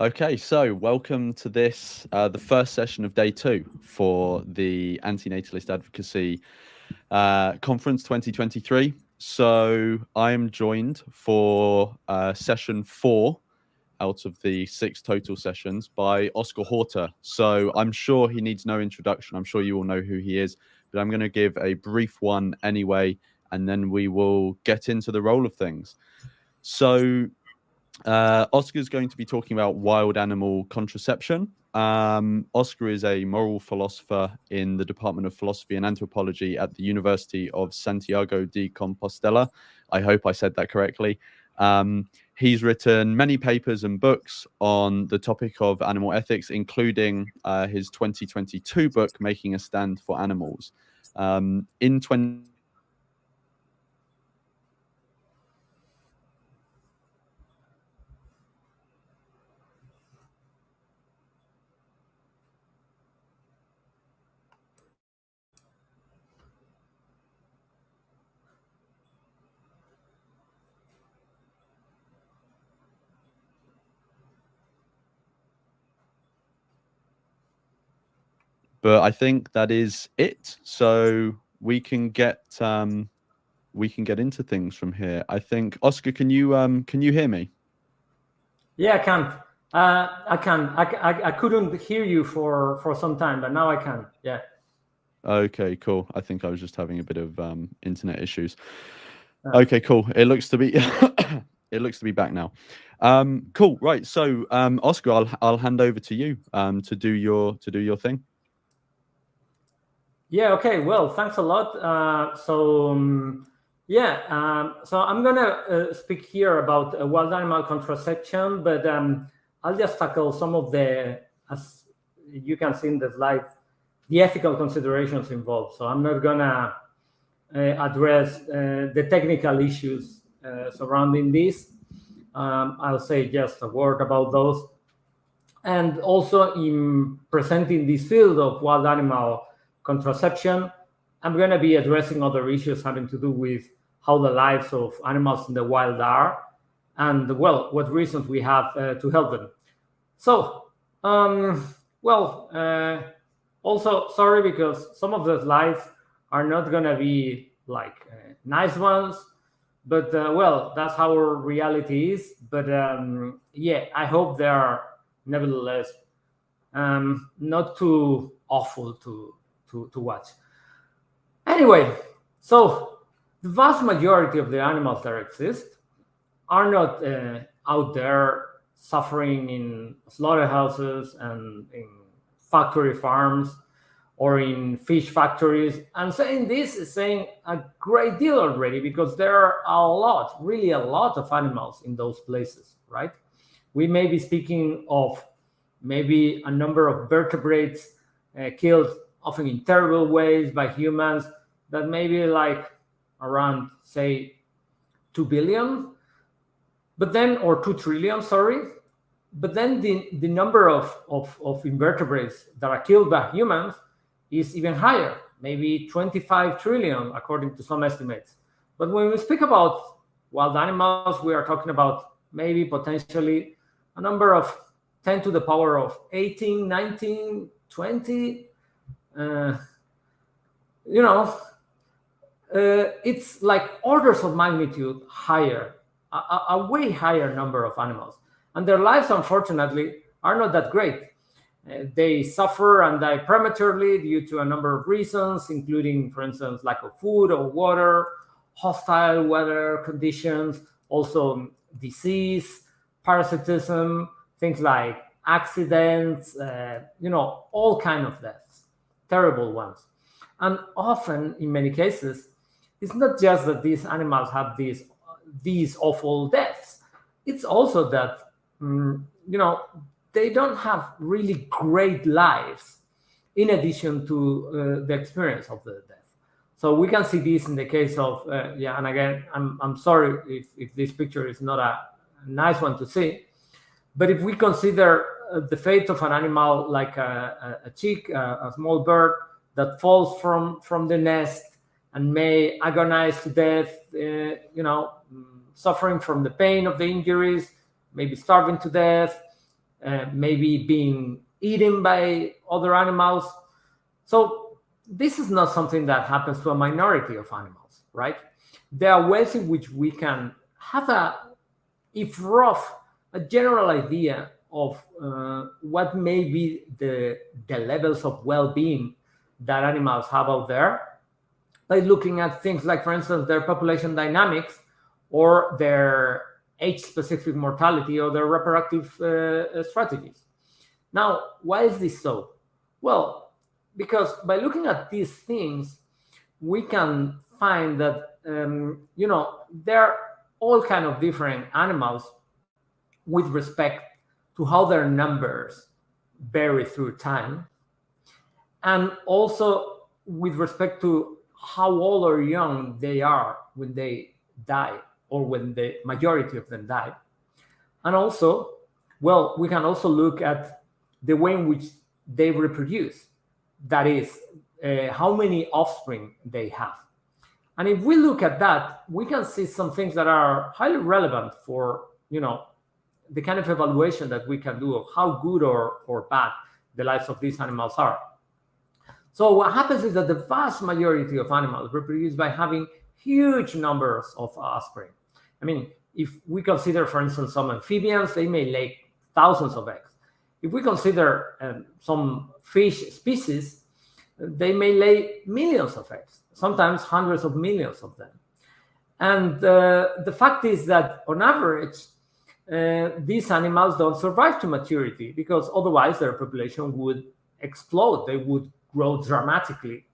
Okay, so welcome to this, the first session of day 2 for the Antinatalist Advocacy Conference 2023. So I am joined for session 4 out of the 6 total sessions by Oscar Horta. So I'm sure he needs no introduction. I'm sure you all know who he is, but I'm going to give a brief one anyway, and then we will get into the role of things. So Oscar is going to be talking about wild animal contraception. Oscar is a moral philosopher in the Department of Philosophy and Anthropology at the University of Santiago de Compostela. I hope I said that correctly. He's written many papers and books on the topic of animal ethics, including his 2022 book, Making a Stand for Animals. In 20 But I think that is it. So we can get into things from here. I think Oscar, can you hear me? Yeah, I can. I can. I couldn't hear you for some time, but now I can. Yeah. Okay, cool. I think I was just having a bit of internet issues. Okay, cool. It looks to be back now. Cool. Right. So Oscar, I'll hand over to you to do your thing. Yeah. Okay. Well, thanks a lot. So I'm gonna speak here about wild animal contraception, but I'll just tackle some of the, as you can see in the slide, the ethical considerations involved. So I'm not gonna address the technical issues surrounding this. I'll say just a word about those. And also in presenting this field of wild animal contraception, I'm going to be addressing other issues having to do with how the lives of animals in the wild are and, well, what reasons we have to help them. So, also, sorry, because some of the slides are not going to be like nice ones, but, that's how our reality is. But, I hope they are nevertheless not too awful to watch. Anyway, so the vast majority of the animals that exist are not out there suffering in slaughterhouses and in factory farms or in fish factories. And saying this is saying a great deal already, because there are really a lot of animals in those places, right? We may be speaking of maybe a number of vertebrates killed often in terrible ways by humans, that maybe like around, say, 2 billion, but then, or 2 trillion, sorry. But then the number of invertebrates that are killed by humans is even higher, maybe 25 trillion, according to some estimates. But when we speak about wild animals, we are talking about maybe potentially a number of 10 to the power of 18, 19, 20. It's like orders of magnitude higher, a way higher number of animals. And their lives, unfortunately, are not that great. They suffer and die prematurely due to a number of reasons, including, for instance, lack of food or water, hostile weather conditions, also disease, parasitism, things like accidents, all kind of deaths, terrible ones. And often, in many cases, it's not just that these animals have these awful deaths. It's also that, they don't have really great lives in addition to the experience of the death. So we can see this in the case of, and again, I'm sorry if this picture is not a nice one to see, but if we consider the fate of an animal like a chick, a small bird that falls from the nest and may agonize to death, suffering from the pain of the injuries, maybe starving to death, maybe being eaten by other animals. So this is not something that happens to a minority of animals, right? There are ways in which we can have if rough, a general idea of what may be the levels of well-being that animals have out there by looking at things like, for instance, their population dynamics or their age-specific mortality or their reproductive strategies. Now, why is this so? Well, because by looking at these things, we can find that, there are all kind of different animals with respect to how their numbers vary through time, and also with respect to how old or young they are when they die, or when the majority of them die. And also, well, we can also look at the way in which they reproduce. That is, how many offspring they have. And if we look at that, we can see some things that are highly relevant for, the kind of evaluation that we can do of how good or bad the lives of these animals are. So what happens is that the vast majority of animals reproduce by having huge numbers of offspring. I mean, if we consider, for instance, some amphibians, they may lay thousands of eggs. If we consider some fish species, they may lay millions of eggs, sometimes hundreds of millions of them. And the fact is that on average, these animals don't survive to maturity, because otherwise their population would explode. They would grow dramatically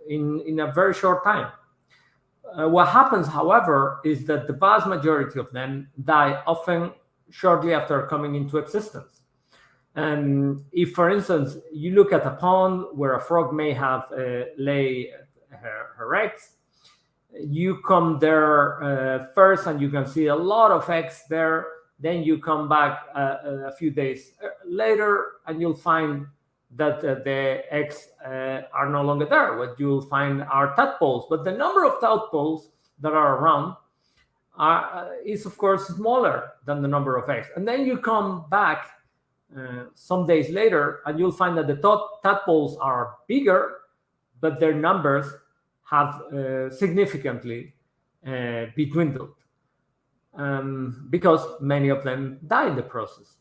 in a very short time. What happens, however, is that the vast majority of them die often shortly after coming into existence. And if, for instance, you look at a pond where a frog may have lay her eggs, you come there first and you can see a lot of eggs there. Then you come back a few days later and you'll find that the eggs are no longer there. What you'll find are tadpoles, but the number of tadpoles that are around is, of course, smaller than the number of eggs. And then you come back some days later and you'll find that the tadpoles are bigger, but their numbers have significantly dwindled because many of them die in the process.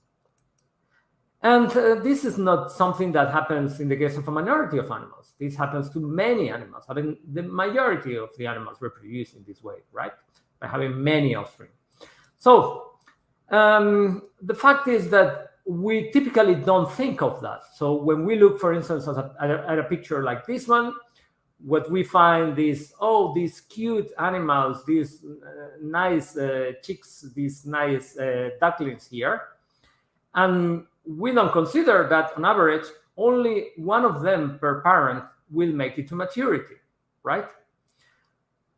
And this is not something that happens in the case of a minority of animals. This happens to many animals. I mean, the majority of the animals reproduce in this way, right? By having many offspring. So the fact is that we typically don't think of that. So when we look, for instance, at a picture like this one, what we find is, oh, these cute animals, these nice chicks, these nice ducklings here. And we don't consider that on average, only one of them per parent will make it to maturity, right?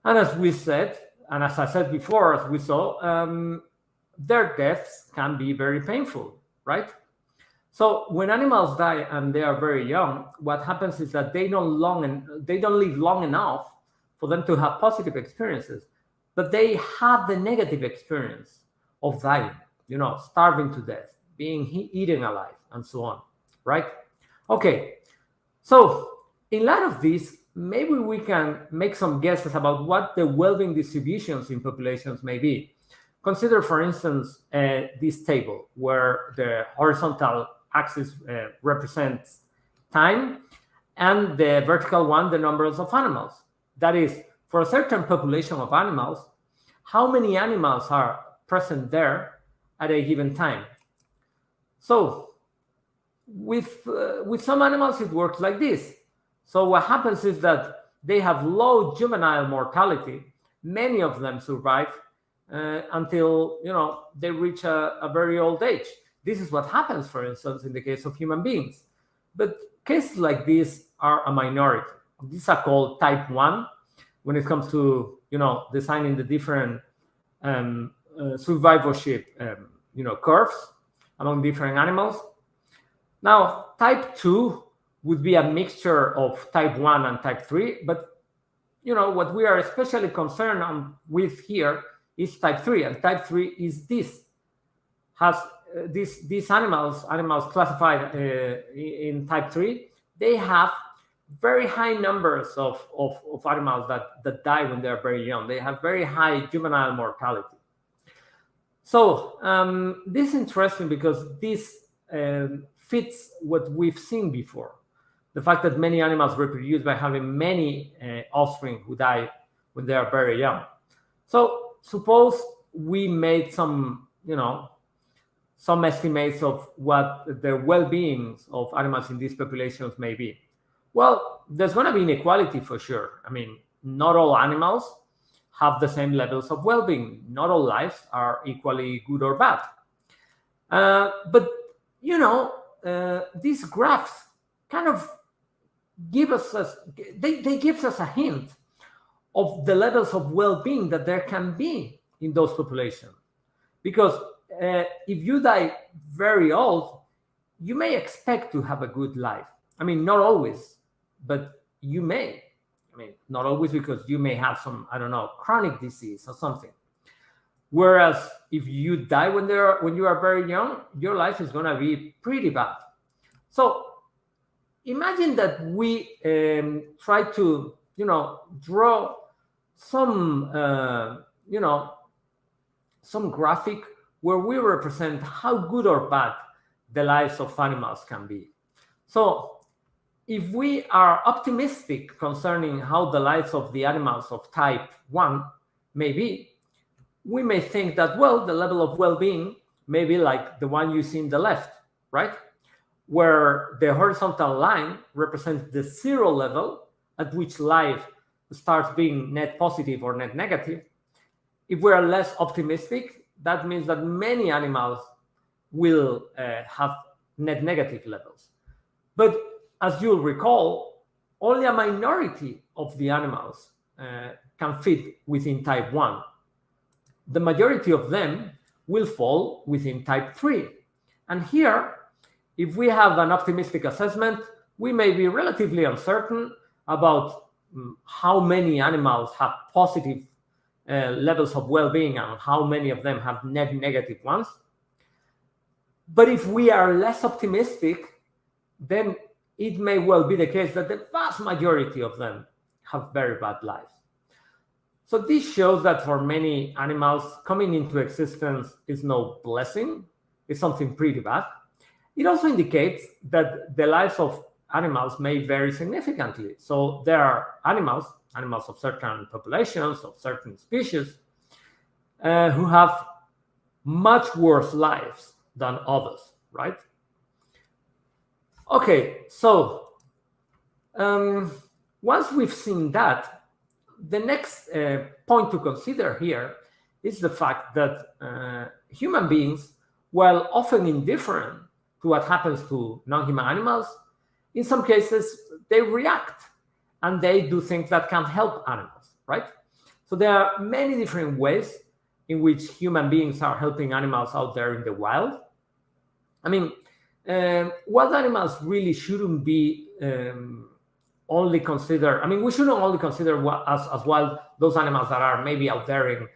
And as we said, and as I said before, as we saw, their deaths can be very painful, right? So when animals die and they are very young, what happens is that they don't live long enough for them to have positive experiences, but they have the negative experience of dying, starving to death, being eaten alive, and so on, right? Okay, so in light of this, maybe we can make some guesses about what the well-being distributions in populations may be. Consider, for instance, this table where the horizontal axis represents time and the vertical one, the numbers of animals. That is, for a certain population of animals, how many animals are present there at a given time. So with some animals, it works like this. So what happens is that they have low juvenile mortality. Many of them survive until they reach a very old age. This is what happens, for instance, in the case of human beings. But cases like this are a minority. These are called type 1 when it comes to designing the different survivorship curves among different animals. Now, type 2 would be a mixture of type 1 and type 3, but what we are especially concerned with here is type 3, and type 3 is this, has these animals classified in type 3, they have very high numbers of animals that die when they're very young. They have very high juvenile mortality. So this is interesting because this fits what we've seen before. The fact that many animals reproduce by having many offspring who die when they are very young. So suppose we made some estimates of what the well-beings of animals in these populations may be. Well, there's going to be inequality for sure. I mean, not all animals have the same levels of well-being. Not all lives are equally good or bad. But these graphs kind of give us a hint of the levels of well-being that there can be in those populations. Because if you die very old, you may expect to have a good life. I mean, not always, but you may. I mean, not always, because you may have some, chronic disease or something. Whereas if you die when you are very young, your life is going to be pretty bad. So imagine that we try to, draw some, some graphic where we represent how good or bad the lives of animals can be. So if we are optimistic concerning how the lives of the animals of type 1 may be, we may think that, well, the level of well-being may be like the one you see in the left, right? Where the horizontal line represents the 0 level at which life starts being net positive or net negative. If we are less optimistic, that means that many animals will have net negative levels. But as you'll recall, only a minority of the animals can fit within type 1. The majority of them will fall within type 3. And here, if we have an optimistic assessment, we may be relatively uncertain about how many animals have positive levels of well-being and how many of them have net negative ones. But if we are less optimistic, then it may well be the case that the vast majority of them have very bad lives. So this shows that for many animals, coming into existence is no blessing, it's something pretty bad. It also indicates that the lives of animals may vary significantly. So there are animals of certain populations, of certain species, who have much worse lives than others, right? Okay, so once we've seen that, the next point to consider here is the fact that human beings, while often indifferent to what happens to non-human animals, in some cases they react and they do things that can help animals, right? So there are many different ways in which human beings are helping animals out there in the wild. I mean, wild animals really shouldn't be only considered. I mean, we shouldn't only consider as wild those animals that are maybe out there in,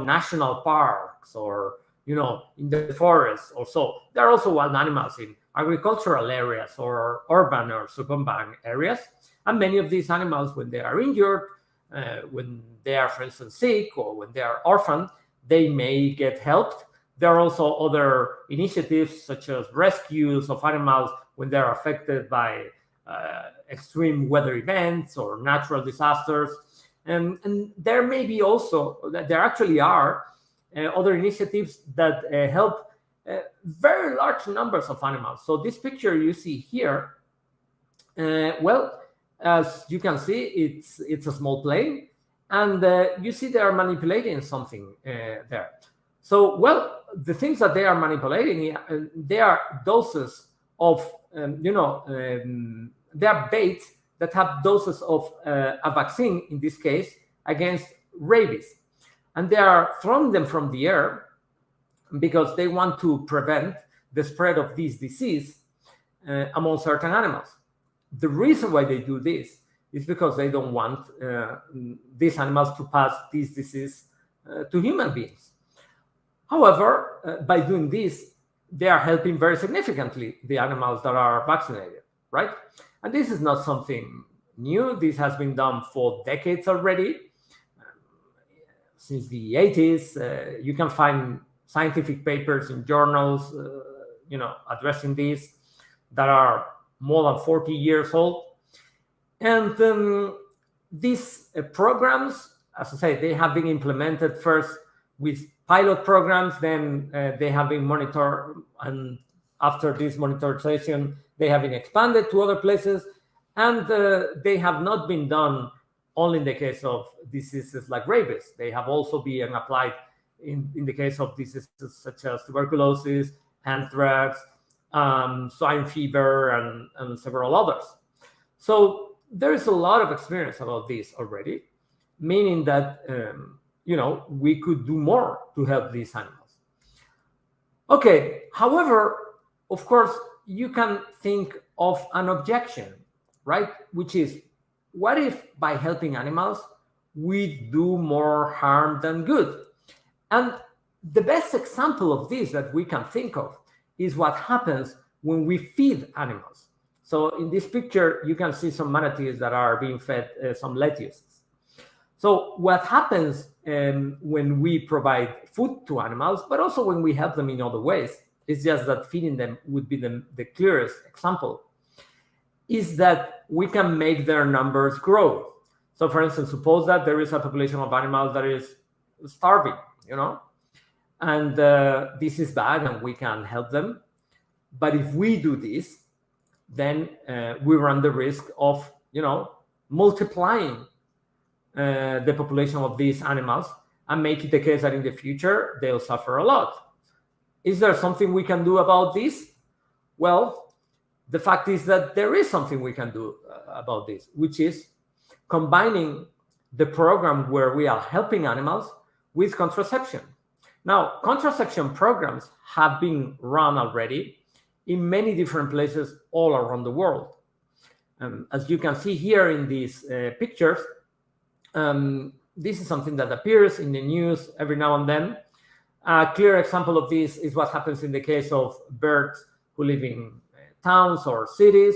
national parks or, in the forest or so. There are also wild animals in agricultural areas or urban or suburban areas. And many of these animals, when they are injured, when they are, for instance, sick or when they are orphaned, they may get helped. There are also other initiatives such as rescues of animals when they're affected by extreme weather events or natural disasters. And there may be also, there actually are other initiatives that help very large numbers of animals. So this picture you see here, well, as you can see, it's a small plane, and you see they are manipulating something there. So, well, the things that they are manipulating, they are doses of, they are baits that have doses of a vaccine, in this case, against rabies. And they are throwing them from the air because they want to prevent the spread of this disease among certain animals. The reason why they do this is because they don't want these animals to pass this disease to human beings. However, by doing this, they are helping very significantly the animals that are vaccinated, right? And this is not something new. This has been done for decades already. Since the 80s, you can find scientific papers in journals, addressing this, that are more than 40 years old. And these programs, as I say, they have been implemented first with pilot programs, then they have been monitored, and after this monitorization, they have been expanded to other places, and they have not been done only in the case of diseases like rabies. They have also been applied in the case of diseases such as tuberculosis, anthrax, swine fever, and several others. So there is a lot of experience about this already, meaning that we could do more to help these animals. Okay, however, of course, you can think of an objection, right? Which is, what if by helping animals, we do more harm than good? And the best example of this that we can think of is what happens when we feed animals. So in this picture, you can see some manatees that are being fed some lettuces. So what happens when we provide food to animals, but also when we help them in other ways, it's just that feeding them would be the clearest example, is that we can make their numbers grow. So for instance, suppose that there is a population of animals that is starving, and this is bad and we can help them. But if we do this, then we run the risk of, multiplying the population of these animals and make it the case that in the future, they'll suffer a lot. Is there something we can do about this? Well, the fact is that there is something we can do about this, which is combining the program where we are helping animals with contraception. Now, contraception programs have been run already in many different places all around the world. As you can see here in these pictures, this is something that appears in the news every now and then. A clear example of this is what happens in the case of birds who live in towns or cities.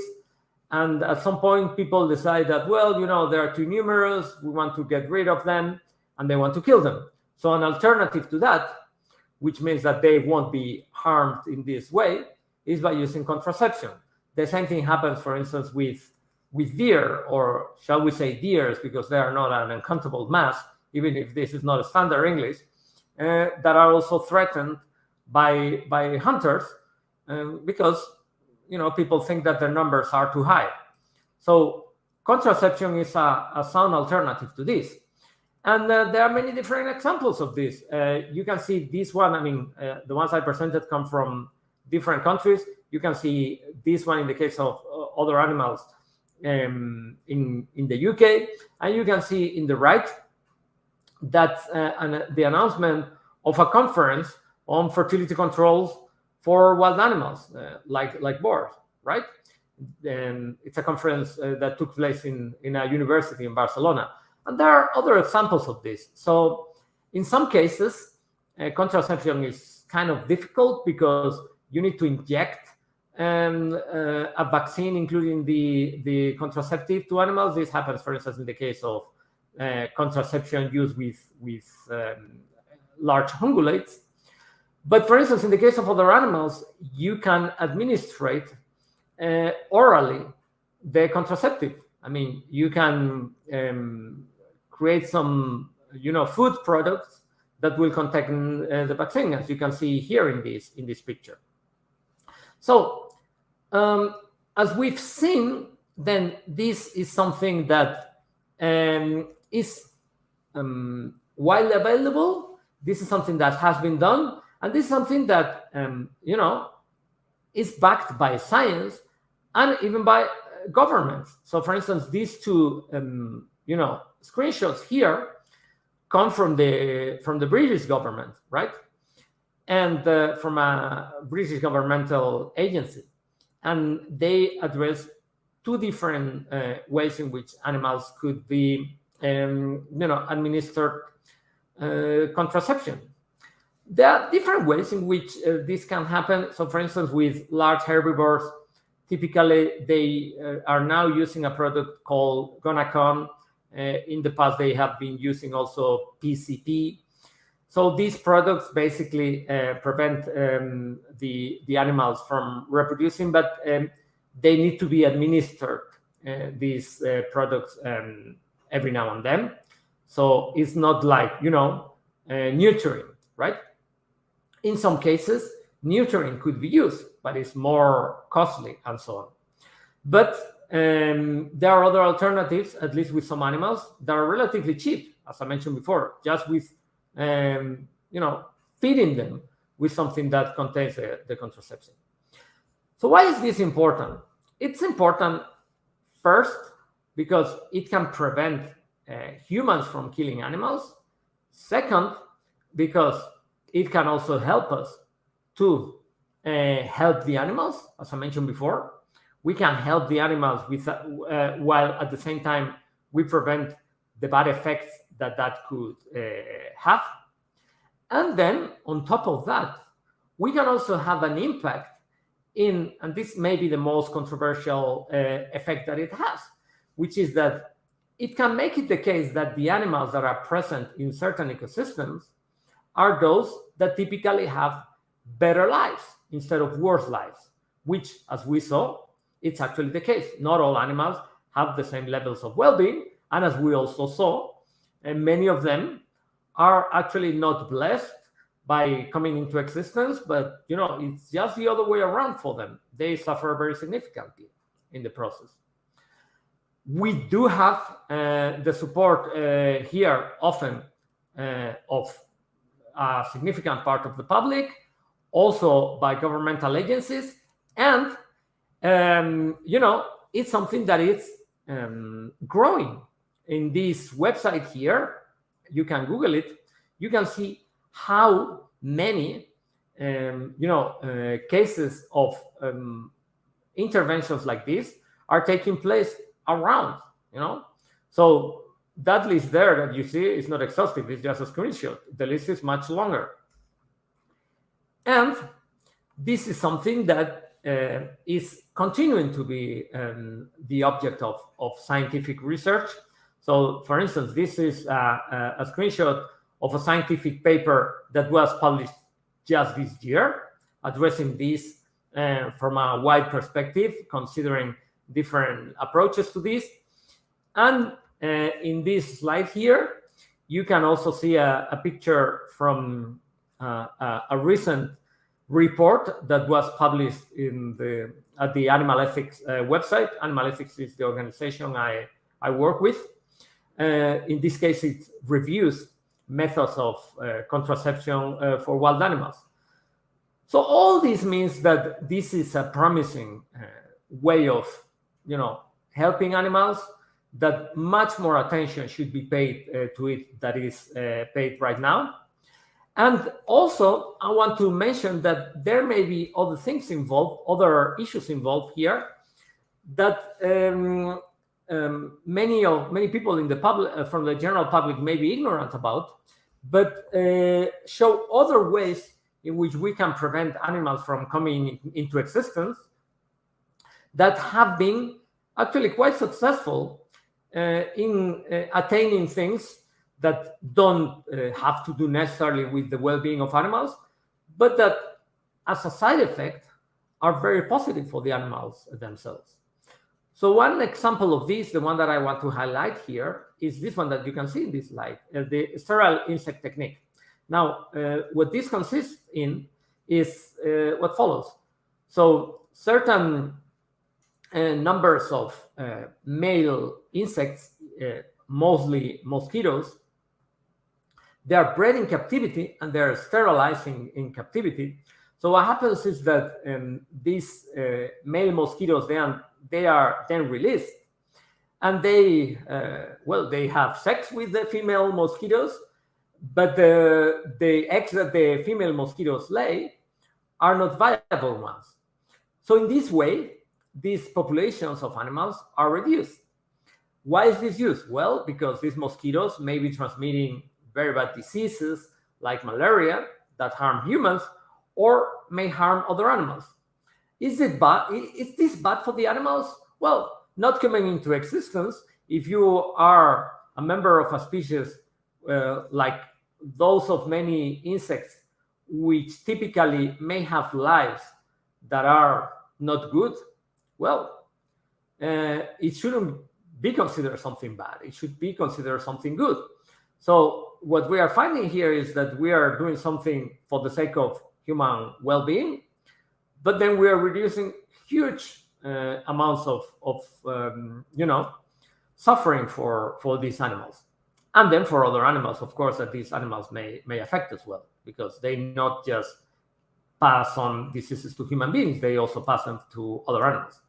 And at some point, people decide that, well, they are too numerous, we want to get rid of them, and they want to kill them. So an alternative to that, which means that they won't be harmed in this way, is by using contraception. The same thing happens, for instance, with deer, or shall we say deers, because they are not an uncountable mass, even if this is not a standard English, that are also threatened by hunters because people think that their numbers are too high. So contraception is a sound alternative to this. And there are many different examples of this. You can see this one, the ones I presented come from different countries. You can see this one in the case of other animals in the UK. And you can see in the right that the announcement of a conference on fertility controls for wild animals, like boars, right? It's a conference that took place in a university in Barcelona. And there are other examples of this. So in some cases, contraception is kind of difficult because you need to inject a vaccine, including the contraceptive, to animals. This happens, for instance, in the case of contraception used with large ungulates. But for instance, in the case of other animals, you can administrate orally the contraceptive. You can create some, food products that will contain the vaccine, as you can see here in this picture. So, as we've seen, then this is something that is widely available. This is something that has been done, and this is something that is backed by science and even by governments. So, for instance, these two screenshots here come from the British government, right? And from a British governmental agency, and they address two different ways in which animals could be administered contraception. There are different ways in which this can happen. So, for instance, with large herbivores, typically they are now using a product called Gonacon. In the past, they have been using also PCP. So these products basically prevent the animals from reproducing, but they need to be administered, these products, every now and then. So it's not like, neutering, right? In some cases, neutering could be used, but it's more costly and so on. But there are other alternatives, at least with some animals, that are relatively cheap, as I mentioned before, just with feeding them with something that contains the contraception. So why is this important? It's important first because it can prevent humans from killing animals. Second, because it can also help us to help the animals, as I mentioned before. We can help the animals with while at the same time we prevent the bad effects that could have. And then on top of that, we can also have an impact in, and this may be the most controversial effect that it has, which is that it can make it the case that the animals that are present in certain ecosystems are those that typically have better lives instead of worse lives, which, as we saw, it's actually the case. Not all animals have the same levels of well-being, and as we also saw, many of them are actually not blessed by coming into existence, but it's just the other way around for them. They suffer very significantly in the process. We do have the support here often of a significant part of the public, also by governmental agencies, and it's something that is growing. In this website here, you can Google it, you can see how many cases of interventions like this are taking place around. So that list there that you see is not exhaustive, it's just a screenshot. The list is much longer, and this is something that is continuing to be the object of scientific research. So, for instance, this is a screenshot of a scientific paper that was published just this year, addressing this from a wide perspective, considering different approaches to this. And in this slide here, you can also see a picture from a recent report that was published at the Animal Ethics website. Animal Ethics is the organization I work with. In this case, it reviews methods of contraception for wild animals. So all this means that this is a promising way of, helping animals, that much more attention should be paid to it that is paid right now. And also, I want to mention that there may be other things involved, other issues involved here that many people in the public, from the general public, may be ignorant about, but show other ways in which we can prevent animals from coming into existence that have been actually quite successful in attaining things that don't have to do necessarily with the well-being of animals, but that as a side effect are very positive for the animals themselves. So one example of this, the one that I want to highlight here, is this one that you can see in this slide, the sterile insect technique. Now, what this consists in is what follows. So certain numbers of male insects, mostly mosquitoes, they are bred in captivity and they're sterilizing in captivity. So what happens is that these male mosquitoes, they are then released, and they have sex with the female mosquitoes, but the eggs that the female mosquitoes lay are not viable ones. So in this way, these populations of animals are reduced. Why is this used? Well, because these mosquitoes may be transmitting very bad diseases like malaria that harm humans or may harm other animals. Is it bad? Is this bad for the animals? Well, not coming into existence. If you are a member of a species like those of many insects, which typically may have lives that are not good, well, it shouldn't be considered something bad. It should be considered something good. So what we are finding here is that we are doing something for the sake of human well-being, but then we are reducing huge amounts of suffering for these animals, and then for other animals, of course, that these animals may affect as well, because they not just pass on diseases to human beings, they also pass them to other animals.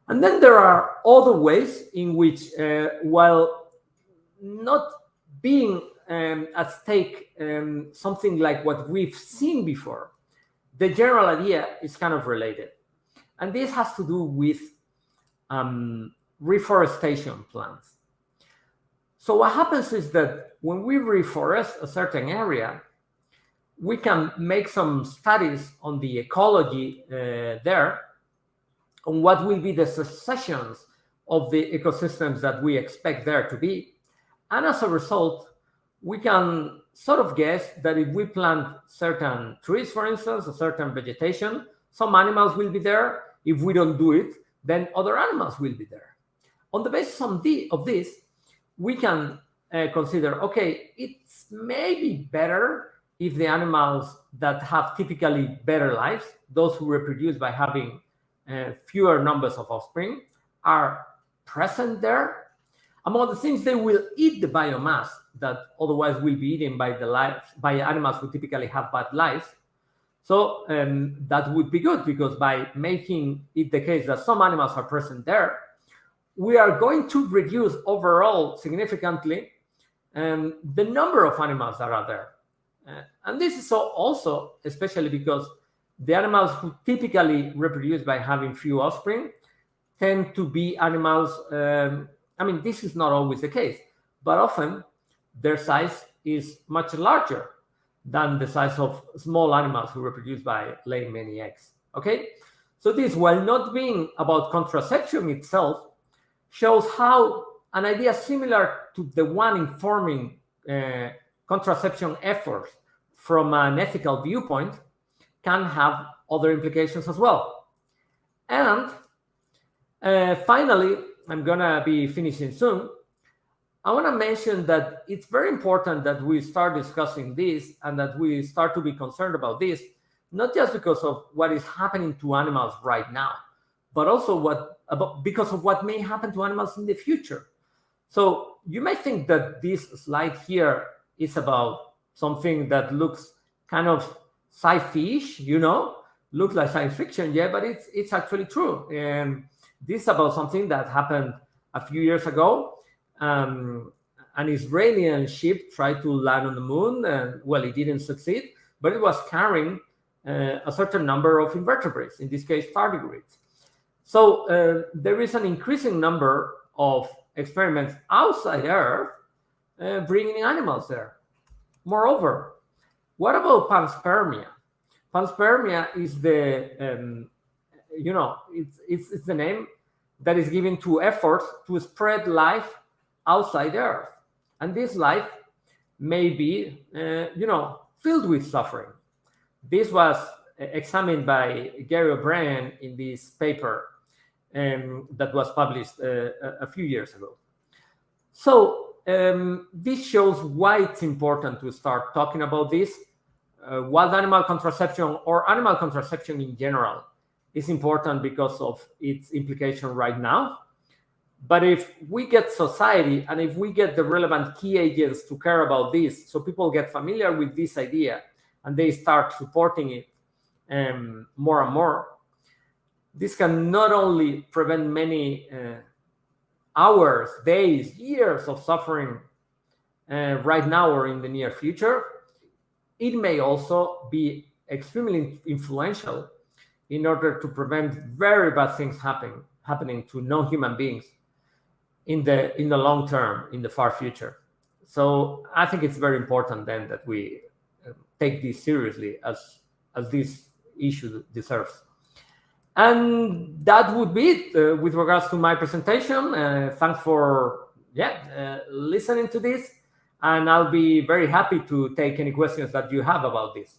And then there are other ways in which, while not being at stake something like what we've seen before, the general idea is kind of related. And this has to do with reforestation plans. So what happens is that when we reforest a certain area, we can make some studies on the ecology there, on what will be the successions of the ecosystems that we expect there to be. And as a result, we can sort of guess that if we plant certain trees, for instance, a certain vegetation, some animals will be there. If we don't do it, then other animals will be there. On the basis of this, we can consider, okay, it's maybe better if the animals that have typically better lives, those who reproduce by having fewer numbers of offspring, are present there. Among the things, they will eat the biomass that otherwise will be eaten by animals who typically have bad lives. So that would be good, because by making it the case that some animals are present there, we are going to reduce overall significantly the number of animals that are there. And this is also especially because the animals who typically reproduce by having few offspring tend to be animals, this is not always the case, but often their size is much larger than the size of small animals who reproduce by laying many eggs, okay? So this, while not being about contraception itself, shows how an idea similar to the one informing contraception efforts from an ethical viewpoint can have other implications as well. And finally, I'm gonna be finishing soon. I want to mention that it's very important that we start discussing this and that we start to be concerned about this, not just because of what is happening to animals right now, but also because of what may happen to animals in the future. So you may think that this slide here is about something that looks kind of sci-fi-ish, looks like science fiction, yeah, but it's actually true. And this is about something that happened a few years ago. An Israeli ship tried to land on the moon, and well, it didn't succeed, but it was carrying a certain number of invertebrates, in this case tardigrades. So there is an increasing number of experiments outside Earth bringing animals there. Moreover, what about panspermia? Panspermia is the it's the name that is given to efforts to spread life outside Earth, and this life may be filled with suffering. This was examined by Gary O'Brien in this paper that was published a few years ago. So this shows why it's important to start talking about this. Wild animal contraception, or animal contraception in general, is important because of its implication right now. But if we get society and if we get the relevant key agents to care about this, so people get familiar with this idea and they start supporting it more and more, this can not only prevent many hours, days, years of suffering right now or in the near future, it may also be extremely influential in order to prevent very bad things happening to non-human beings in the long term, in the far future. So I think it's very important then that we take this seriously as this issue deserves. And that would be it with regards to my presentation. Thanks for listening to this, and I'll be very happy to take any questions that you have about this.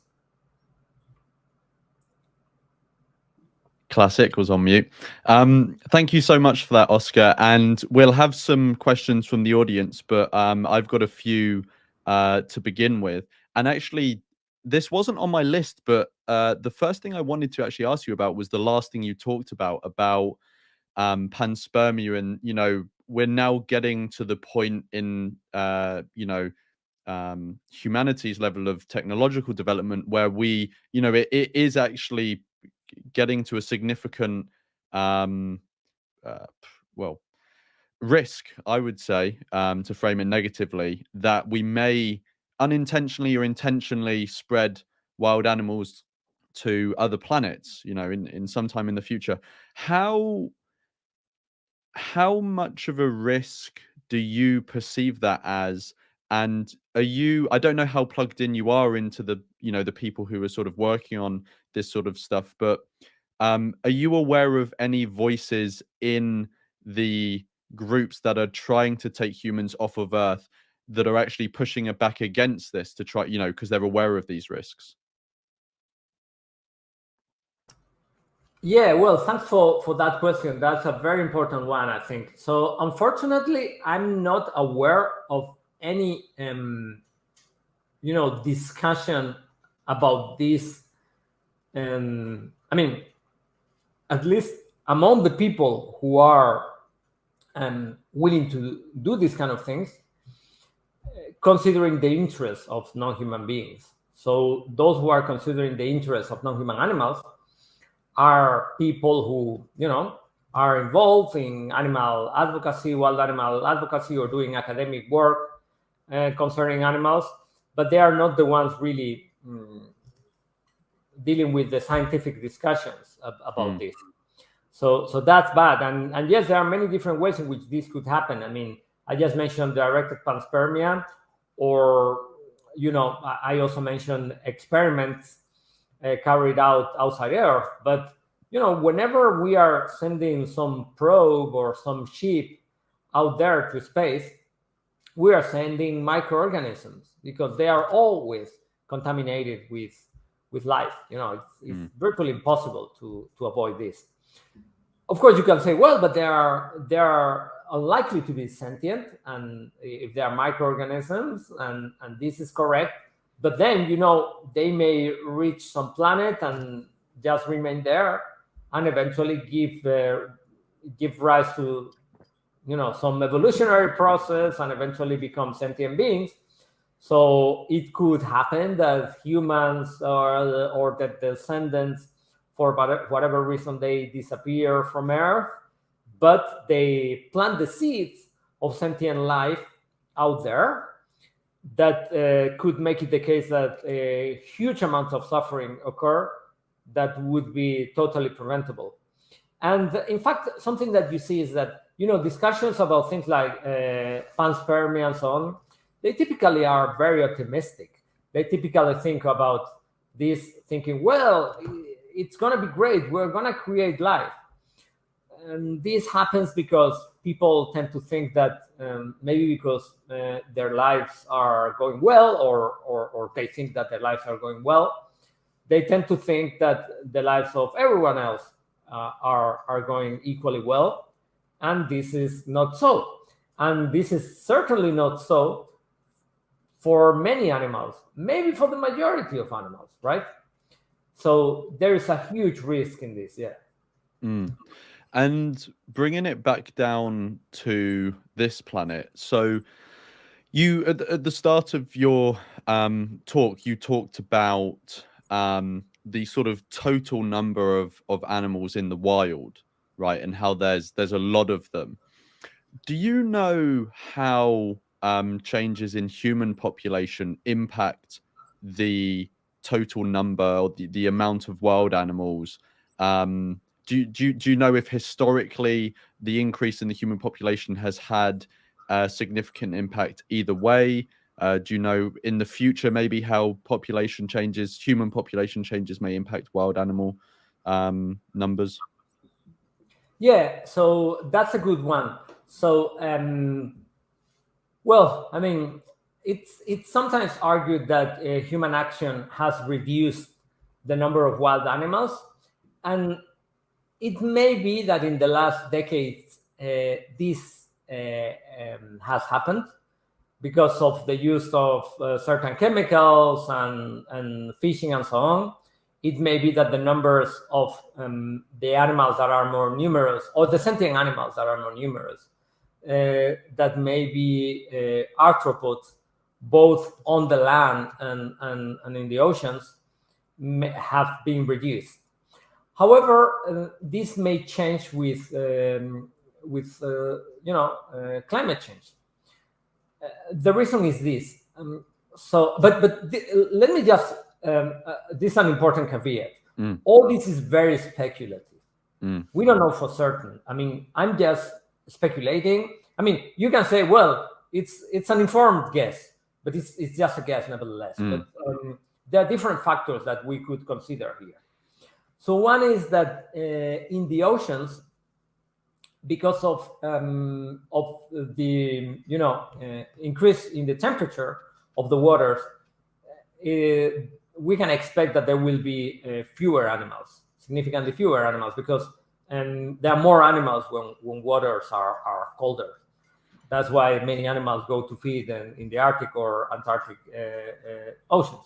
Classic was on mute. Thank you so much for that, Oscar. And we'll have some questions from the audience, but I've got a few to begin with. And actually, this wasn't on my list, but the first thing I wanted to actually ask you about was the last thing you talked about panspermia. And, you know, we're now getting to the point in, humanity's level of technological development where we, you know, it is actually getting to a significant well, risk, I would say, to frame it negatively, that we may unintentionally or intentionally spread wild animals to other planets, you know, in some time in the future. How much of a risk do you perceive that as? And are you, I don't know how plugged in you are into the, you know, the people who are sort of working on this sort of stuff, but are you aware of any voices in the groups that are trying to take humans off of Earth that are actually pushing it back against this to try, you know, because they're aware of these risks? Yeah, well, thanks for that question. That's a very important one, I think. So, unfortunately, I'm not aware of any, discussion about this. I mean, at least among the people who are willing to do these kind of things, considering the interests of non-human beings. So, those who are considering the interests of non-human animals are people who, are involved in animal advocacy, wild animal advocacy, or doing academic work concerning animals, but they are not the ones really dealing with the scientific discussions about this. So that's bad. And yes, there are many different ways in which this could happen. I mean, I just mentioned directed panspermia, or, I also mentioned experiments carried out outside Earth. But whenever we are sending some probe or some ship out there to space, we are sending microorganisms because they are always contaminated with life. It's virtually impossible to avoid this. Of course, you can say, well, but they are unlikely to be sentient, and if they are microorganisms, and this is correct. But then, they may reach some planet and just remain there, and eventually give rise to, some evolutionary process, and eventually become sentient beings. So it could happen that humans or the descendants, for whatever reason, they disappear from Earth, but they plant the seeds of sentient life out there that could make it the case that a huge amount of suffering occur that would be totally preventable. And in fact, something that you see is that, discussions about things like panspermia and so on, they typically are very optimistic. They typically think about this thinking, well, it's going to be great. We're going to create life. And this happens because people tend to think that maybe because their lives are going well, or they think that their lives are going well, they tend to think that the lives of everyone else are going equally well. And this is not so. And this is certainly not so for many animals, maybe for the majority of animals, right? So there is a huge risk in this, yeah. And bringing it back down to this planet, so you at the start of your talk, you talked about the sort of total number of animals in the wild, right, and how there's a lot of them. Do you know how changes in human population impact the total number, or the amount of wild animals? Do you know if historically the increase in the human population has had a significant impact either way? Do you know in the future maybe how human population changes may impact wild animal numbers? Yeah, so that's a good one. So, well, I mean, it's sometimes argued that human action has reduced the number of wild animals, and it may be that in the last decades this has happened because of the use of certain chemicals and fishing and so on. It may be that the numbers of the animals that are more numerous, or the sentient animals that are more numerous, that may be arthropods, both on the land and in the oceans, have been reduced. However, this may change with climate change. The reason is this. Let me just. This is an important caveat. All this is very speculative. We don't know for certain. I mean, I'm just speculating. I mean, you can say, well, it's an informed guess, but it's just a guess nevertheless. But there are different factors that we could consider here. So one is that in the oceans, because of the increase in the temperature of the waters, we can expect that there will be fewer animals, significantly fewer animals, because there are more animals when waters are colder. That's why many animals go to feed in the Arctic or Antarctic oceans.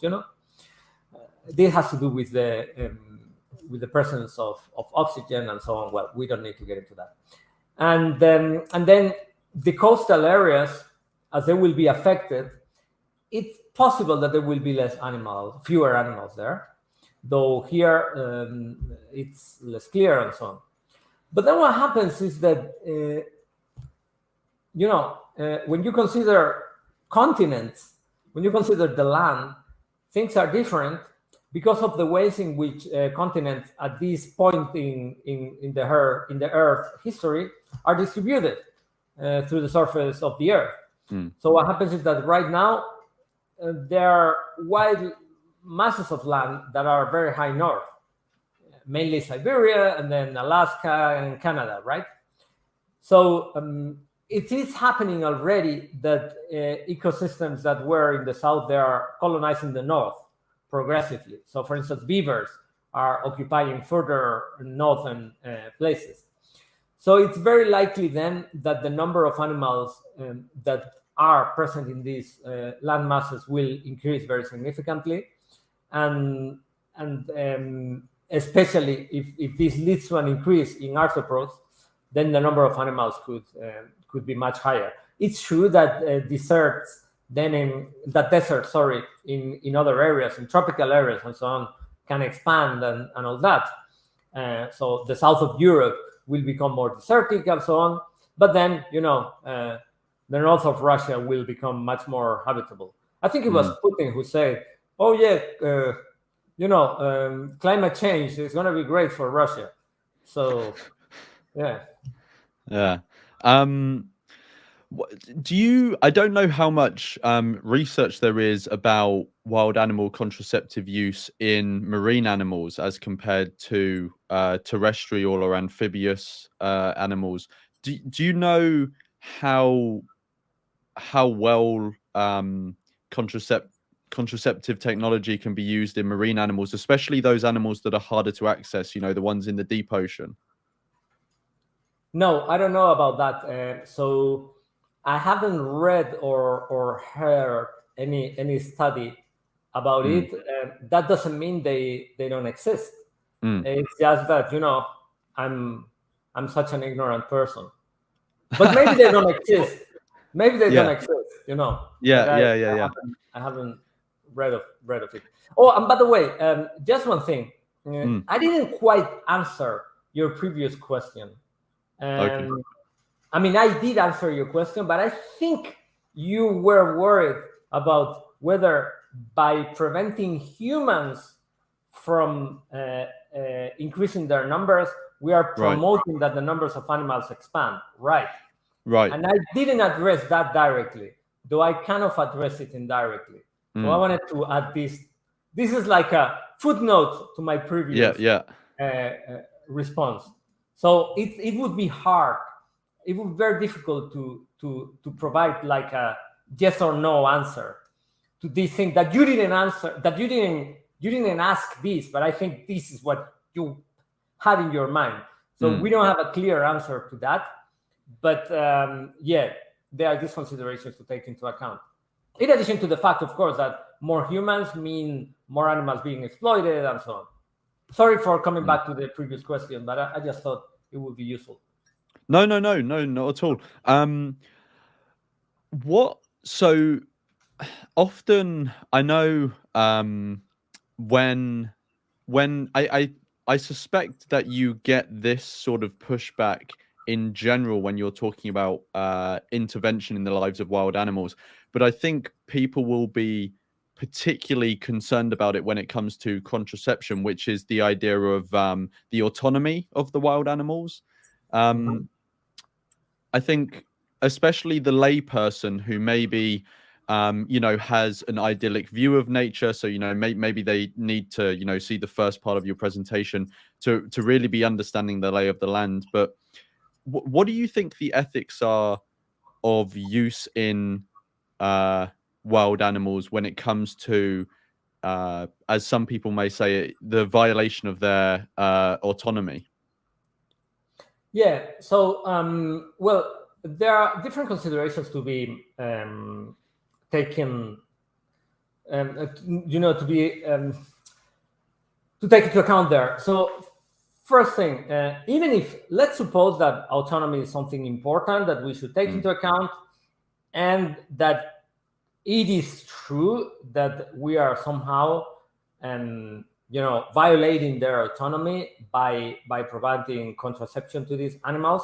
This has to do with the presence of oxygen and so on. Well, we don't need to get into that. And then the coastal areas, as they will be affected, it's possible that there will be fewer animals there, though here it's less clear and so on. But then what happens is that when you consider continents, when you consider the land, things are different because of the ways in which continents at this point in the Earth history are distributed through the surface of the Earth. So what happens is that right now there are wide masses of land that are very high north, mainly Siberia and then Alaska and Canada, right? So it is happening already that ecosystems that were in the south, they are colonizing the north progressively. So for instance, beavers are occupying further northern places. So it's very likely then that the number of animals that are present in these land masses will increase very significantly. And especially if this leads to an increase in arthropods, then the number of animals could be much higher. It's true that deserts in other areas, in tropical areas and so on, can expand and all that. So the south of Europe will become more desertic and so on. But then, the north of Russia will become much more habitable. I think it was Putin who said, "Oh yeah, climate change is going to be great for Russia." So, yeah. Yeah. I don't know how much research there is about wild animal contraceptive use in marine animals as compared to terrestrial or amphibious animals. Do you know how well contraceptive technology can be used in marine animals, especially those animals that are harder to access, the ones in the deep ocean? No, I don't know about that. So I haven't read or heard any study about it. That doesn't mean they don't exist. It's just that I'm such an ignorant person. But maybe they don't exist. Maybe they don't exist. Yeah. I haven't read of it. Oh, and by the way, just one thing. I didn't quite answer your previous question. Okay. I mean, I did answer your question, but I think you were worried about whether by preventing humans from increasing their numbers, we are promoting that the numbers of animals expand, right? Right. And I didn't address that directly, though I kind of address it indirectly. So I wanted to add this. This is like a footnote to my previous response. So it would be hard. It would be very difficult to provide like a yes or no answer to this thing that you didn't answer, that you didn't ask this, but I think this is what you had in your mind. So we don't have a clear answer to that. But yeah, there are these considerations to take into account. In addition to the fact, of course, that more humans mean more animals being exploited and so on. Sorry for coming back to the previous question, but I just thought it would be useful. No, not at all. So often I know when I suspect that you get this sort of pushback in general when you're talking about intervention in the lives of wild animals, but I think people will be particularly concerned about it when it comes to contraception, which is the idea of the autonomy of the wild animals. I think especially the layperson who maybe has an idyllic view of nature. So, maybe they need to, see the first part of your presentation to really be understanding the lay of the land. But what do you think the ethics are of use in wild animals when it comes to, as some people may say, the violation of their autonomy? Yeah. So, well, there are different considerations to be taken, to be to take into account there. So, first thing, even if let's suppose that autonomy is something important that we should take into account, and that it is true that we are somehow, violating their autonomy by providing contraception to these animals.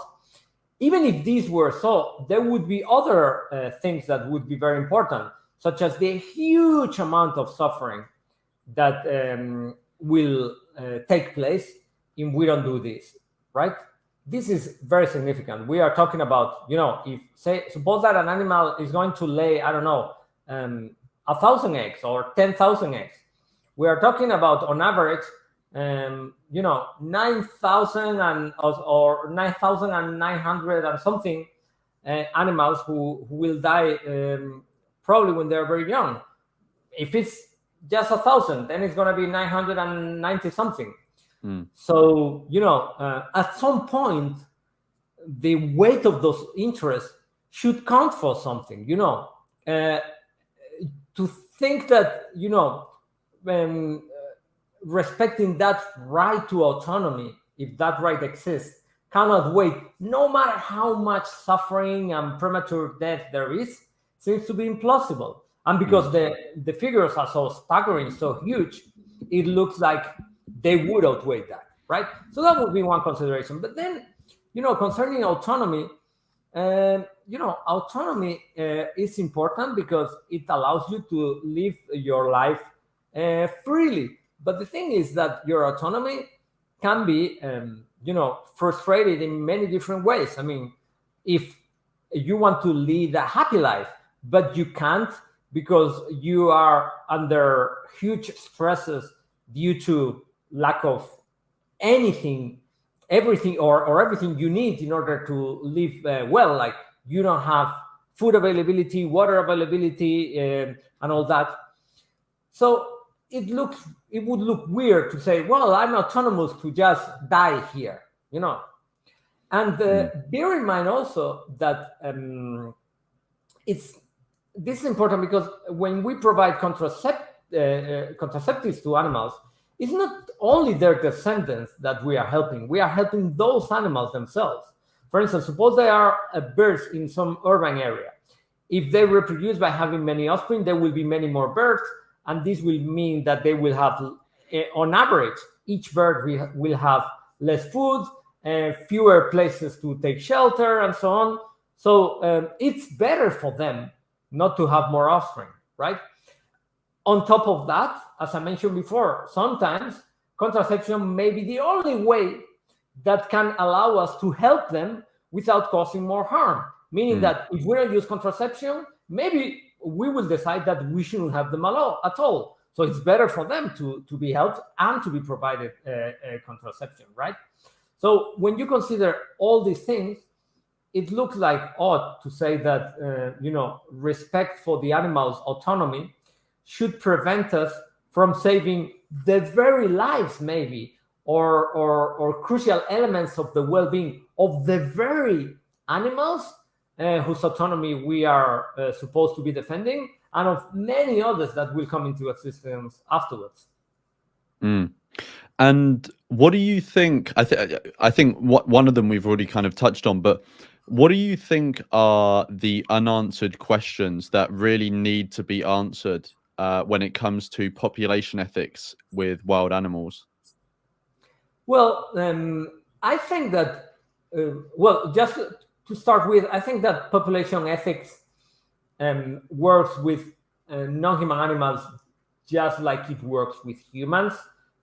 Even if these were so, there would be other things that would be very important, such as the huge amount of suffering that will take place if we don't do this, right? This is very significant. We are talking about, suppose that an animal is going to lay, 1,000 eggs or 10,000 eggs. We are talking about, on average, 9,000 or 9,900 and something animals who will die probably when they're very young. If it's just 1,000, then it's going to be 990 something. So, at some point, the weight of those interests should count for something, to think that, respecting that right to autonomy, if that right exists, cannot wait, no matter how much suffering and premature death there is, seems to be implausible. And because the figures are so staggering, so huge, it looks like they would outweigh that, right? So that would be one consideration. But then, concerning autonomy, autonomy is important because it allows you to live your life freely. But the thing is that your autonomy can be, frustrated in many different ways. I mean, if you want to lead a happy life, but you can't because you are under huge stresses due to lack of everything you need in order to live well, like you don't have food availability, water availability, and all that. So it would look weird to say, well, I'm autonomous to just die here, And bear in mind also that this is important because when we provide contraceptives to animals, it's not only their descendants that we are helping those animals themselves. For instance, suppose there are birds in some urban area. If they reproduce by having many offspring, there will be many more birds, and this will mean that they will have, on average, each bird will have less food, fewer places to take shelter, and so on. So it's better for them not to have more offspring, right? On top of that, as I mentioned before, sometimes contraception may be the only way that can allow us to help them without causing more harm. Meaning that if we don't use contraception, maybe we will decide that we shouldn't have them at all. So it's better for them to be helped and to be provided contraception, right? So when you consider all these things, it looks like odd to say that respect for the animal's autonomy should prevent us from saving the very lives, maybe, or crucial elements of the well-being of the very animals whose autonomy we are supposed to be defending, and of many others that will come into existence afterwards. And what do you think? I think one of them we've already kind of touched on, but what do you think are the unanswered questions that really need to be answered when it comes to population ethics with wild animals? Well, I think that, just to start with, I think that population ethics works with non-human animals just like it works with humans.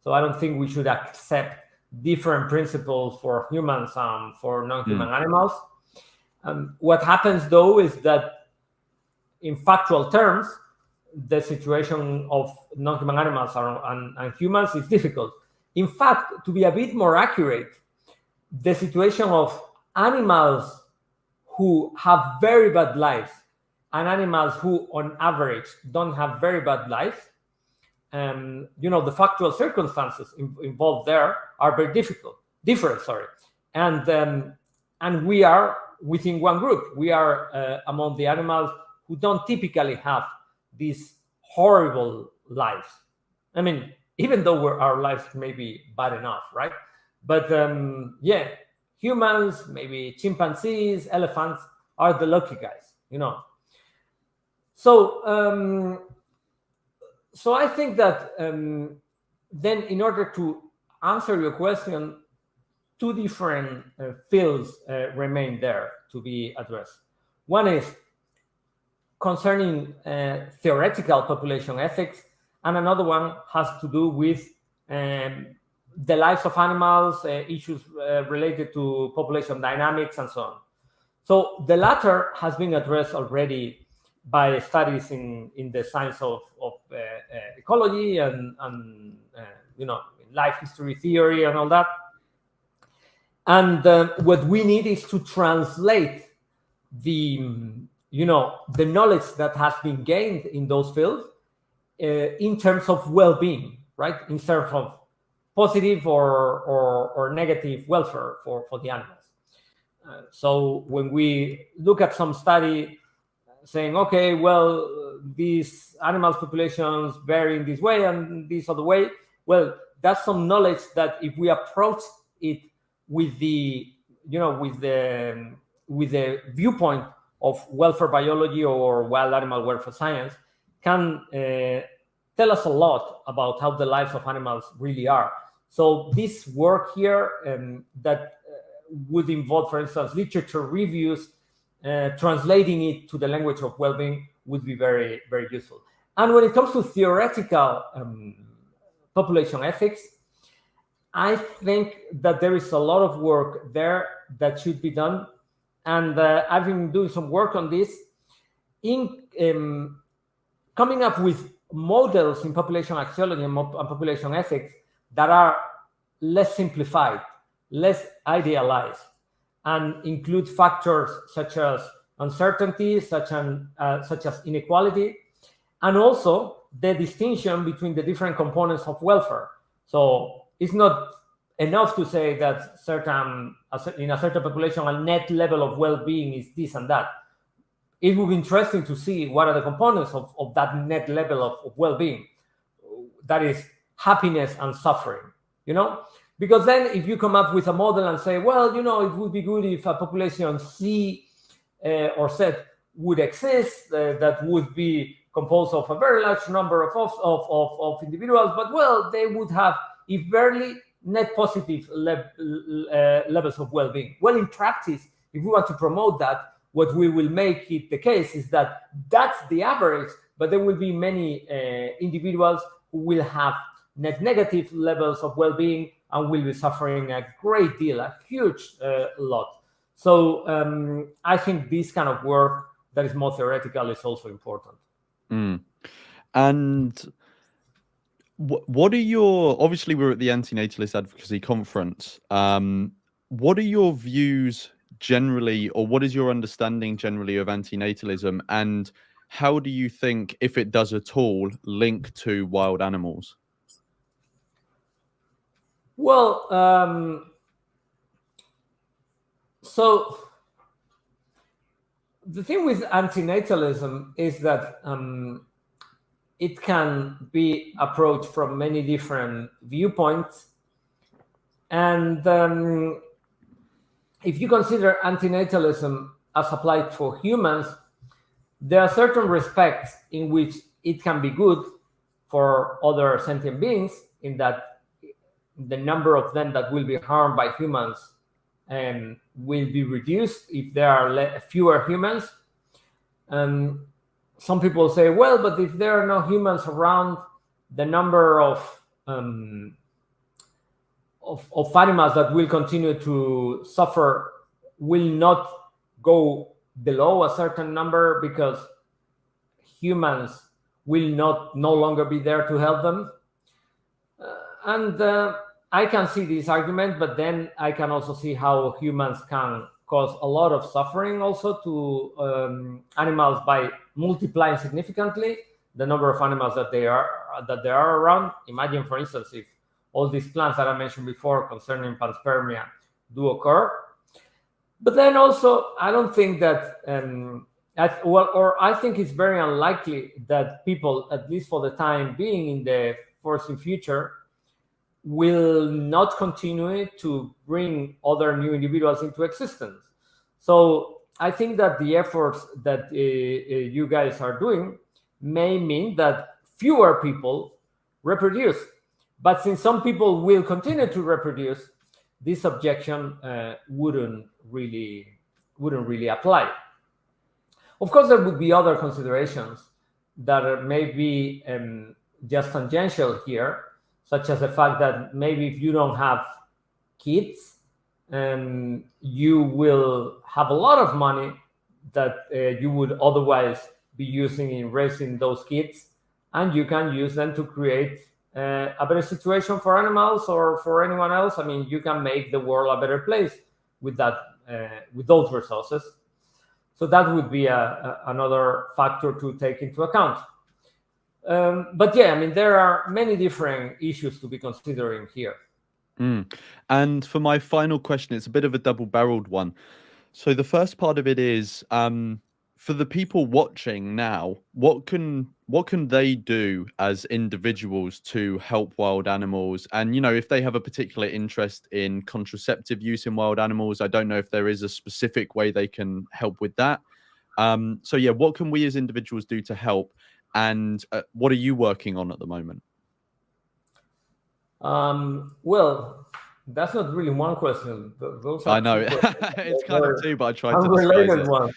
So I don't think we should accept different principles for humans and for non-human animals. What happens, though, is that in factual terms, the situation of non-human animals and humans is difficult. In fact, to be a bit more accurate, the situation of animals who have very bad lives and animals who, on average, don't have very bad lives, the factual circumstances involved there are very different. And we are within one group. We are among the animals who don't typically have these horrible lives. I mean, even though our lives may be bad enough, right? But humans, maybe chimpanzees, elephants are the lucky guys, So I think that then, in order to answer your question, two different fields remain there to be addressed. One is concerning theoretical population ethics, and another one has to do with the lives of animals, issues related to population dynamics, and so on. So the latter has been addressed already by studies in the science of ecology and life history theory and all that. And what we need is to translate the knowledge that has been gained in those fields in terms of well-being, right? In terms of positive or negative welfare for the animals. So when we look at some study saying, okay, well, these animals populations vary in this way and this other way, well, that's some knowledge that if we approach it with the viewpoint of welfare biology or wild animal welfare science, can tell us a lot about how the lives of animals really are. So this work here that would involve, for instance, literature reviews, translating it to the language of well-being would be very, very useful. And when it comes to theoretical population ethics, I think that there is a lot of work there that should be done. And I've been doing some work on this in coming up with models in population axiology and population ethics that are less simplified, less idealized, and include factors such as uncertainty, such as inequality, and also the distinction between the different components of welfare. So it's not enough to say that in a certain population, a net level of well-being is this and that. It would be interesting to see what are the components of that net level of well-being. That is happiness and suffering, Because then if you come up with a model and say, well, it would be good if a population C or Z would exist, that would be composed of a very large number of individuals, but, well, they would have, if barely, net positive levels of well-being. Well, in practice, if we want to promote that, what we will make it the case is that that's the average, but there will be many individuals who will have net negative levels of well-being and will be suffering a great deal, a huge lot. So I think this kind of work that is more theoretical is also important. And what are your, obviously we're at the Antinatalist Advocacy Conference. What are your views generally, or what is your understanding generally of antinatalism, and how do you think, if it does at all, link to wild animals? Well, so the thing with antinatalism is that it can be approached from many different viewpoints. And if you consider antinatalism as applied for humans, there are certain respects in which it can be good for other sentient beings, in that the number of them that will be harmed by humans will be reduced if there are fewer humans. Some people say, well, but if there are no humans around, the number of animals that will continue to suffer will not go below a certain number, because humans will no longer be there to help them. I can see this argument, but then I can also see how humans can cause a lot of suffering also to animals by multiplying significantly the number of animals that there are around. Imagine, for instance, if all these plants that I mentioned before concerning panspermia do occur. But then also, I don't think that, I think it's very unlikely that people, at least for the time being, in the foreseen future, will not continue to bring other new individuals into existence. So I think that the efforts that you guys are doing may mean that fewer people reproduce. But since some people will continue to reproduce, this objection wouldn't really apply. Of course, there would be other considerations that may be just tangential here, such as the fact that maybe if you don't have kids, you will have a lot of money that you would otherwise be using in raising those kids, and you can use them to create a better situation for animals or for anyone else. I mean, you can make the world a better place with that, with those resources. So that would be another factor to take into account. But yeah, I mean, there are many different issues to be considering here. And for my final question, it's a bit of a double-barreled one. So the first part of it is, for the people watching now, what can they do as individuals to help wild animals? And, you know, if they have a particular interest in contraceptive use in wild animals, I don't know if there is a specific way they can help with that. So yeah, what can we as individuals do to help? And what are you working on at the moment? Well, that's not really one question. Those are I know it's kind of two, but I tried to unrelated one.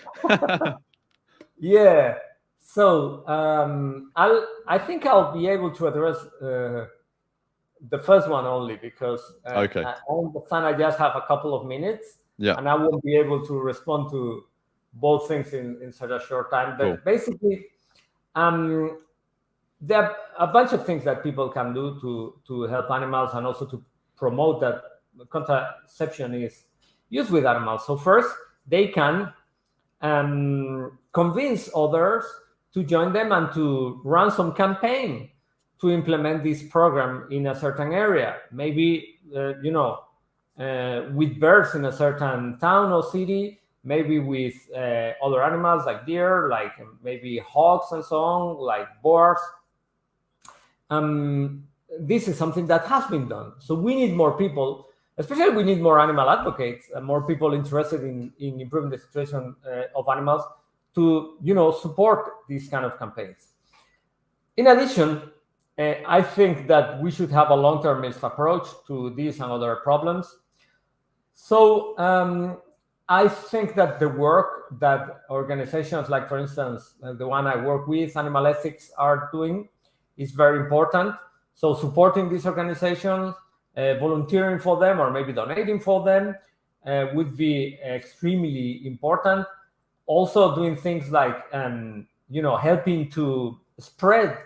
Yeah. So I think I'll be able to address the first one only, because okay. I understand I just have a couple of minutes, yeah, and I won't be able to respond to both things in such a short time. But cool. Basically, there are a bunch of things that people can do to help animals, and also to promote that contraception is used with animals. So first, they can convince others to join them and to run some campaign to implement this program in a certain area. Maybe, with birds in a certain town or city, maybe with other animals like deer, like maybe hawks and so on, like boars. This is something that has been done. So we need more people, especially we need more animal advocates, more people interested in improving the situation of animals to, support these kind of campaigns. In addition, I think that we should have a long-termist approach to these and other problems. So I think that the work that organizations like, for instance, the one I work with, Animal Ethics, are doing is very important. So supporting these organizations, volunteering for them, or maybe donating for them would be extremely important. also doing things like helping to spread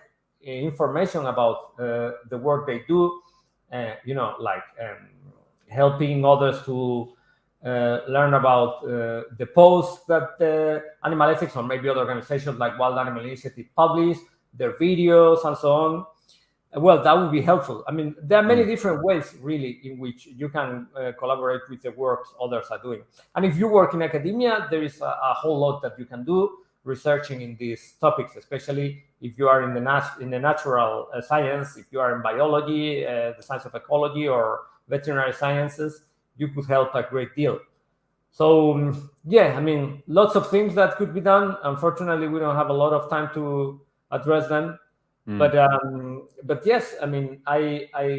information about the work they do, like helping others to learn about the posts that animal ethics or maybe other organizations like Wild Animal Initiative publish, their videos and so on. Well, that would be helpful. I mean, there are many different ways, really, in which you can collaborate with the works others are doing. And if you work in academia, there is a whole lot that you can do researching in these topics, especially if you are in the natural science, if you are in biology, the science of ecology, or veterinary sciences, you could help a great deal. So, yeah, I mean, lots of things that could be done. Unfortunately, we don't have a lot of time to address them. But yes, I mean, I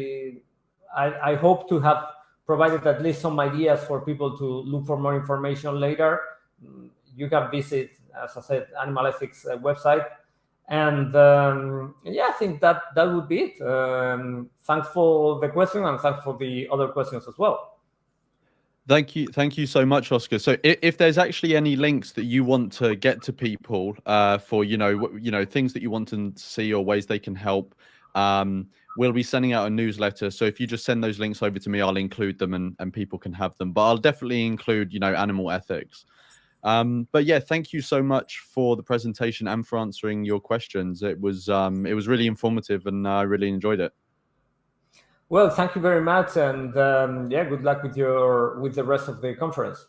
hope to have provided at least some ideas for people to look for more information later. You can visit, as I said, Animal Ethics website, and yeah, I think that would be it. Thanks for the question, and thanks for the other questions as well. Thank you so much, Oscar. So if there's actually any links that you want to get to people for things that you want to see or ways they can help, we'll be sending out a newsletter. So if you just send those links over to me, I'll include them and people can have them. But I'll definitely include animal ethics. But yeah, thank you so much for the presentation and for answering your questions. It was really informative, and I really enjoyed it. Well, thank you very much, and yeah, good luck with the rest of the conference.